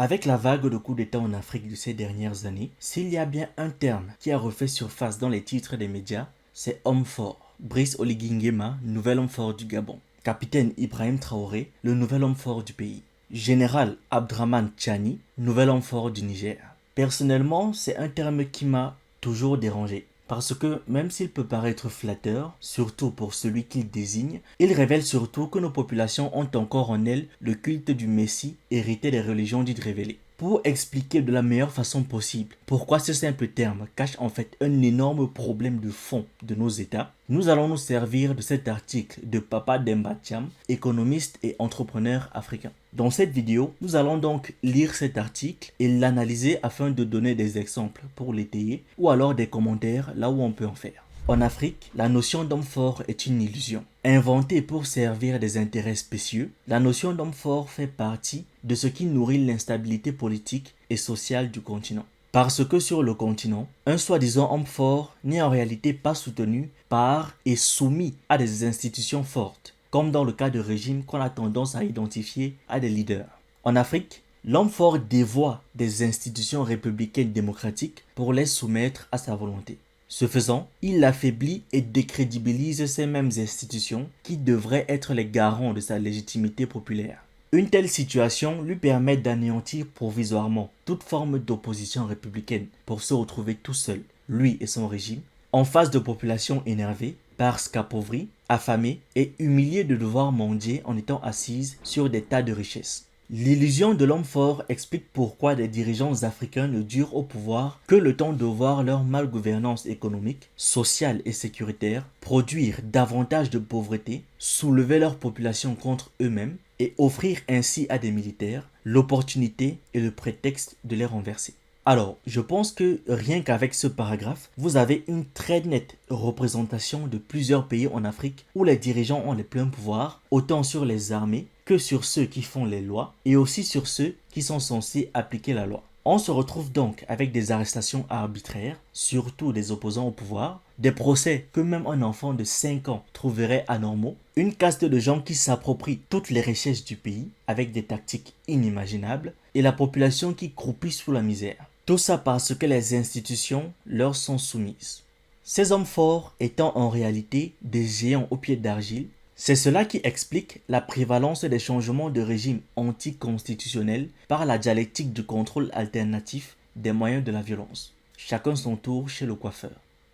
Avec la vague de coups d'État en Afrique de ces dernières années, s'il y a bien un terme qui a refait surface dans les titres des médias, c'est homme fort. Brice Oligui Nguema, nouvel homme fort du Gabon. Capitaine Ibrahim Traoré, le nouvel homme fort du pays. Général Abdraman Tchani, nouvel homme fort du Niger. Personnellement, c'est un terme qui m'a toujours dérangé. Parce que même s'il peut paraître flatteur, surtout pour celui qu'il désigne, il révèle surtout que nos populations ont encore en elles le culte du Messie hérité des religions dites révélées. Pour expliquer de la meilleure façon possible pourquoi ce simple terme cache en fait un énorme problème de fond de nos États, nous allons nous servir de cet article de Papa Demba Thiam, économiste et entrepreneur africain. Dans cette vidéo, nous allons donc lire cet article et l'analyser afin de donner des exemples pour l'étayer ou alors des commentaires là où on peut en faire. En Afrique, la notion d'homme fort est une illusion. Inventée pour servir des intérêts spécieux, la notion d'homme fort fait partie de ce qui nourrit l'instabilité politique et sociale du continent. Parce que sur le continent, un soi-disant homme fort n'est en réalité pas soutenu par et soumis à des institutions fortes, comme dans le cas de régimes qu'on a tendance à identifier à des leaders. En Afrique, l'homme fort dévoie des institutions républicaines démocratiques pour les soumettre à sa volonté. Ce faisant, il affaiblit et décrédibilise ces mêmes institutions qui devraient être les garants de sa légitimité populaire. Une telle situation lui permet d'anéantir provisoirement toute forme d'opposition républicaine pour se retrouver tout seul, lui et son régime, en face de populations énervées, parce qu'appauvries, affamées et humiliées de devoir mendier en étant assises sur des tas de richesses. L'illusion de l'homme fort explique pourquoi des dirigeants africains ne durent au pouvoir que le temps de voir leur malgouvernance économique, sociale et sécuritaire produire davantage de pauvreté, soulever leur population contre eux-mêmes et offrir ainsi à des militaires l'opportunité et le prétexte de les renverser. Alors, je pense que rien qu'avec ce paragraphe, vous avez une très nette représentation de plusieurs pays en Afrique où les dirigeants ont les pleins pouvoirs, autant sur les armées que sur ceux qui font les lois et aussi sur ceux qui sont censés appliquer la loi. On se retrouve donc avec des arrestations arbitraires, surtout des opposants au pouvoir, des procès que même un enfant de 5 ans trouverait anormaux, une caste de gens qui s'approprient toutes les richesses du pays avec des tactiques inimaginables et la population qui croupit sous la misère. Tout ça parce que les institutions leur sont soumises. Ces hommes forts étant en réalité des géants aux pieds d'argile, c'est cela qui explique la prévalence des changements de régime anticonstitutionnels par la dialectique du contrôle alternatif des moyens de la violence. Chacun son tour chez le coiffeur.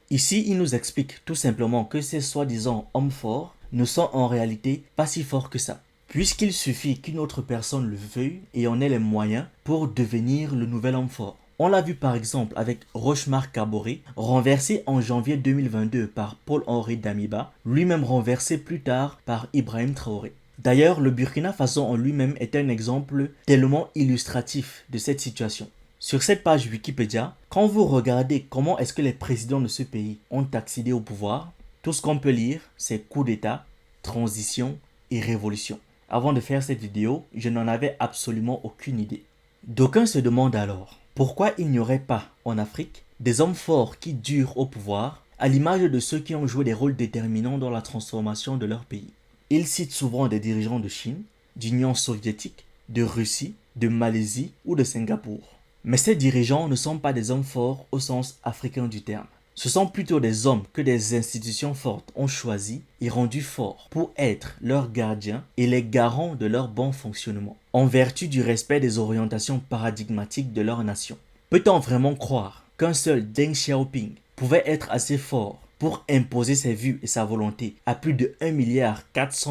Ici, il nous explique tout simplement que ces soi-disant hommes forts ne sont en réalité pas si forts que ça, puisqu'il suffit qu'une autre personne le veuille et en ait les moyens pour devenir le nouvel homme fort. On l'a vu par exemple avec Rochemar Kaboré, renversé en janvier 2022 par Paul-Henri Damiba, lui-même renversé plus tard par Ibrahim Traoré. D'ailleurs, le Burkina Faso en lui-même est un exemple tellement illustratif de cette situation. Sur cette page Wikipédia, quand vous regardez comment est-ce que les présidents de ce pays ont accédé au pouvoir, tout ce qu'on peut lire, c'est coup d'État, transition et révolution. Avant de faire cette vidéo, je n'en avais absolument aucune idée. D'aucuns se demandent alors, pourquoi il n'y aurait pas, en Afrique, des hommes forts qui durent au pouvoir, à l'image de ceux qui ont joué des rôles déterminants dans la transformation de leur pays. Ils citent souvent des dirigeants de Chine, d'Union soviétique, de Russie, de Malaisie ou de Singapour. Mais ces dirigeants ne sont pas des hommes forts au sens africain du terme. Ce sont plutôt des hommes que des institutions fortes ont choisis et rendus forts pour être leurs gardiens et les garants de leur bon fonctionnement, en vertu du respect des orientations paradigmatiques de leur nation. Peut-on vraiment croire qu'un seul Deng Xiaoping pouvait être assez fort pour imposer ses vues et sa volonté à plus de 1,4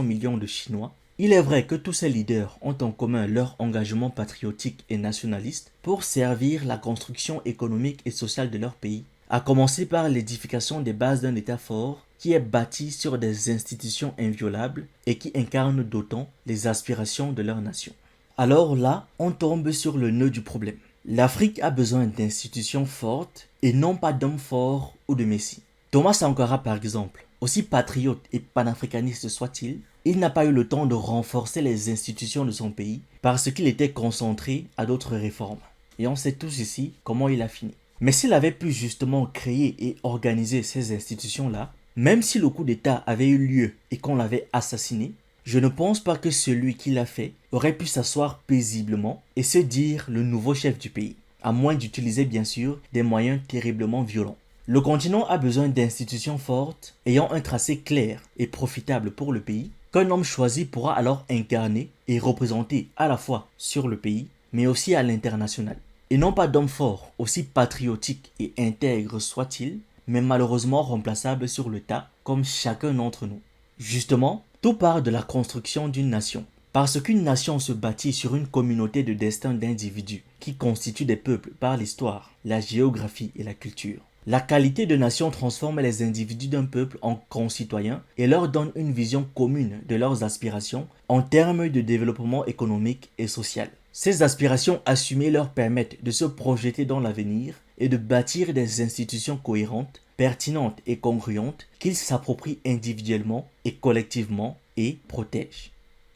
milliard de Chinois? Il est vrai que tous ces leaders ont en commun leur engagement patriotique et nationaliste pour servir la construction économique et sociale de leur pays, à commencer par l'édification des bases d'un État fort qui est bâti sur des institutions inviolables et qui incarne d'autant les aspirations de leur nation. Alors là, on tombe sur le nœud du problème. L'Afrique a besoin d'institutions fortes et non pas d'hommes forts ou de messies. Thomas Sankara par exemple, aussi patriote et panafricaniste soit-il, il n'a pas eu le temps de renforcer les institutions de son pays parce qu'il était concentré à d'autres réformes. Et on sait tous ici comment il a fini. Mais s'il avait pu justement créer et organiser ces institutions-là, même si le coup d'État avait eu lieu et qu'on l'avait assassiné, Je ne pense pas que celui qui l'a fait aurait pu s'asseoir paisiblement et se dire le nouveau chef du pays, à moins d'utiliser bien sûr des moyens terriblement violents. Le continent a besoin d'institutions fortes, ayant un tracé clair et profitable pour le pays, qu'un homme choisi pourra alors incarner et représenter à la fois sur le pays, mais aussi à l'international. Et non pas d'hommes forts, aussi patriotiques et intègres soient-ils, mais malheureusement remplaçables sur le tas, comme chacun d'entre nous. Justement, tout part de la construction d'une nation. Parce qu'une nation se bâtit sur une communauté de destin d'individus qui constituent des peuples par l'histoire, la géographie et la culture. La qualité de nation transforme les individus d'un peuple en concitoyens et leur donne une vision commune de leurs aspirations en termes de développement économique et social. Ces aspirations assumées leur permettent de se projeter dans l'avenir et de bâtir des institutions cohérentes, pertinentes et congruentes qu'ils s'approprient individuellement et collectivement et protègent.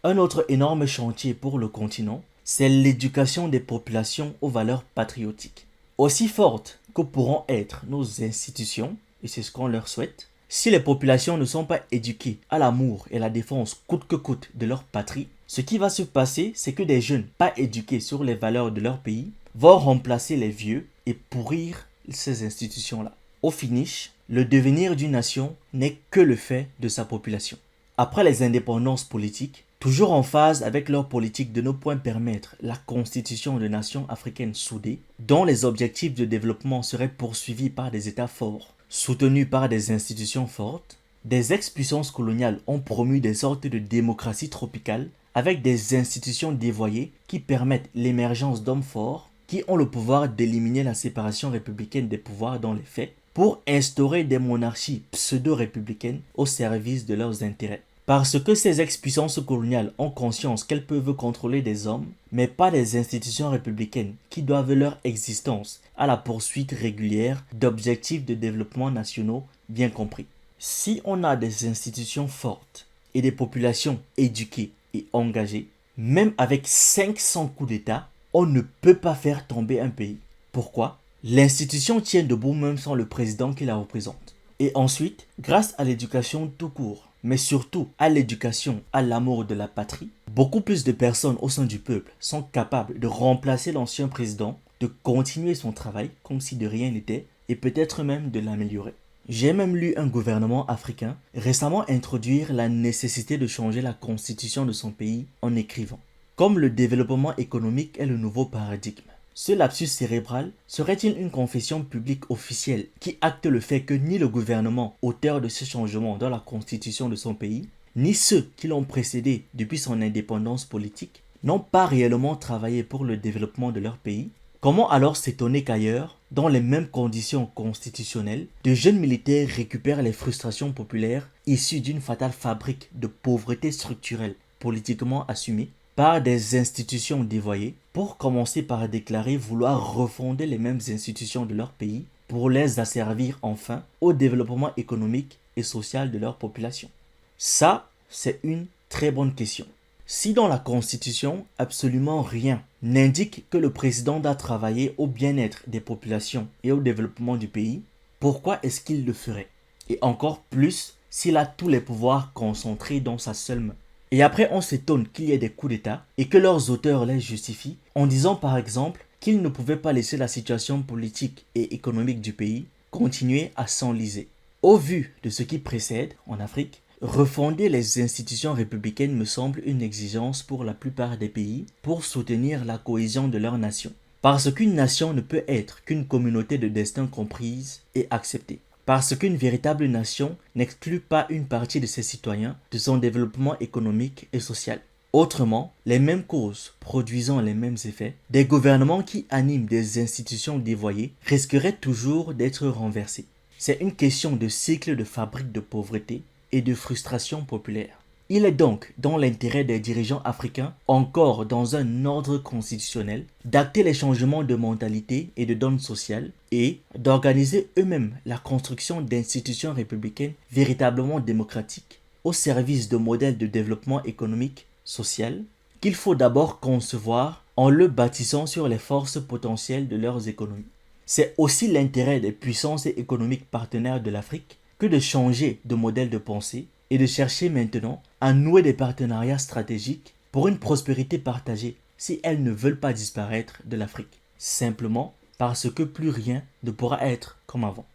Un autre énorme chantier pour le continent, c'est l'éducation des populations aux valeurs patriotiques. Aussi fortes que pourront être nos institutions, et c'est ce qu'on leur souhaite, si les populations ne sont pas éduquées à l'amour et à la défense coûte que coûte de leur patrie, ce qui va se passer, c'est que des jeunes pas éduqués sur les valeurs de leur pays vont remplacer les vieux et pourrir ces institutions-là. Au finish, le devenir d'une nation n'est que le fait de sa population. Après les indépendances politiques, toujours en phase avec leur politique de ne point permettre la constitution de nations africaines soudées, dont les objectifs de développement seraient poursuivis par des États forts, soutenus par des institutions fortes, des ex-puissances coloniales ont promu des sortes de démocratie tropicale avec des institutions dévoyées qui permettent l'émergence d'hommes forts qui ont le pouvoir d'éliminer la séparation républicaine des pouvoirs dans les faits pour instaurer des monarchies pseudo-républicaines au service de leurs intérêts. Parce que ces ex-puissances coloniales ont conscience qu'elles peuvent contrôler des hommes, mais pas des institutions républicaines qui doivent leur existence à la poursuite régulière d'objectifs de développement nationaux bien compris. Si on a des institutions fortes et des populations éduquées et engagées, même avec 500 coups d'État, on ne peut pas faire tomber un pays. Pourquoi? L'institution tient debout même sans le président qui la représente. Et ensuite, grâce à l'éducation tout court, mais surtout à l'éducation, à l'amour de la patrie, beaucoup plus de personnes au sein du peuple sont capables de remplacer l'ancien président, de continuer son travail comme si de rien n'était et peut-être même de l'améliorer. J'ai même lu un gouvernement africain récemment introduire la nécessité de changer la constitution de son pays en écrivant « Comme le développement économique est le nouveau paradigme ». Ce lapsus cérébral serait-il une confession publique officielle qui acte le fait que ni le gouvernement auteur de ce changement dans la constitution de son pays, ni ceux qui l'ont précédé depuis son indépendance politique, n'ont pas réellement travaillé pour le développement de leur pays? Comment alors s'étonner qu'ailleurs, dans les mêmes conditions constitutionnelles, de jeunes militaires récupèrent les frustrations populaires issues d'une fatale fabrique de pauvreté structurelle politiquement assumée par des institutions dévoyées, pour commencer par déclarer vouloir refonder les mêmes institutions de leur pays pour les asservir enfin au développement économique et social de leur population? Ça, c'est une très bonne question. Si dans la Constitution, absolument rien n'indique que le président doit travailler au bien-être des populations et au développement du pays, pourquoi est-ce qu'il le ferait? Et encore plus s'il a tous les pouvoirs concentrés dans sa seule main. Et après, on s'étonne qu'il y ait des coups d'État et que leurs auteurs les justifient en disant par exemple qu'ils ne pouvaient pas laisser la situation politique et économique du pays continuer à s'enliser. Au vu de ce qui précède en Afrique, refonder les institutions républicaines me semble une exigence pour la plupart des pays pour soutenir la cohésion de leur nation. Parce qu'une nation ne peut être qu'une communauté de destin comprise et acceptée. Parce qu'une véritable nation n'exclut pas une partie de ses citoyens de son développement économique et social. Autrement, les mêmes causes produisant les mêmes effets, des gouvernements qui animent des institutions dévoyées risqueraient toujours d'être renversés. C'est une question de cycle de fabrique de pauvreté et de frustration populaire. Il est donc dans l'intérêt des dirigeants africains, encore dans un ordre constitutionnel, d'acter les changements de mentalité et de donnes sociales et d'organiser eux-mêmes la construction d'institutions républicaines véritablement démocratiques au service de modèles de développement économique, social, qu'il faut d'abord concevoir en le bâtissant sur les forces potentielles de leurs économies. C'est aussi l'intérêt des puissances économiques partenaires de l'Afrique que de changer de modèle de pensée et de chercher maintenant à nouer des partenariats stratégiques pour une prospérité partagée si elles ne veulent pas disparaître de l'Afrique, simplement parce que plus rien ne pourra être comme avant.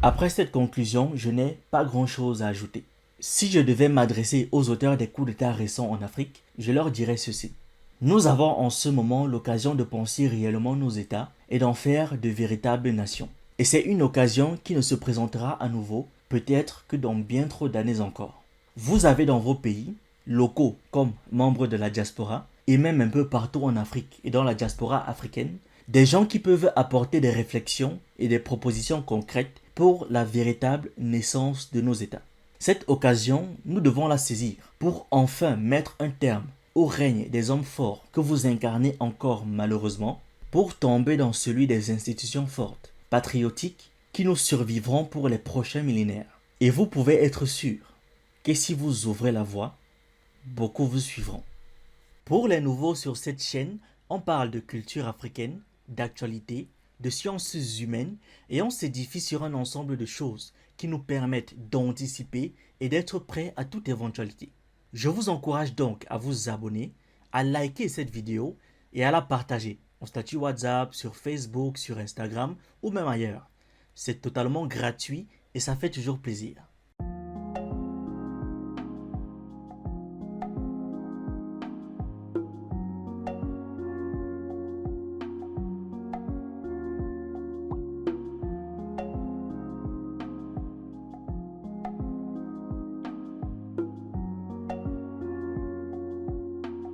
Après cette conclusion, je n'ai pas grand-chose à ajouter. Si je devais m'adresser aux auteurs des coups d'État récents en Afrique, je leur dirais ceci. Nous avons en ce moment l'occasion de penser réellement nos États et d'en faire de véritables nations. Et c'est une occasion qui ne se présentera à nouveau, peut-être que dans bien trop d'années encore. Vous avez dans vos pays, locaux comme membres de la diaspora, et même un peu partout en Afrique et dans la diaspora africaine, des gens qui peuvent apporter des réflexions et des propositions concrètes pour la véritable naissance de nos États. Cette occasion, nous devons la saisir pour enfin mettre un terme au règne des hommes forts que vous incarnez encore malheureusement, pour tomber dans celui des institutions fortes, patriotiques, qui nous survivront pour les prochains millénaires. Et vous pouvez être sûr que si vous ouvrez la voie, beaucoup vous suivront. Pour les nouveaux sur cette chaîne, on parle de culture africaine, d'actualité, de sciences humaines et on s'édifie sur un ensemble de choses qui nous permettent d'anticiper et d'être prêts à toute éventualité. Je vous encourage donc à vous abonner, à liker cette vidéo et à la partager en statut WhatsApp, sur Facebook, sur Instagram ou même ailleurs. C'est totalement gratuit et ça fait toujours plaisir.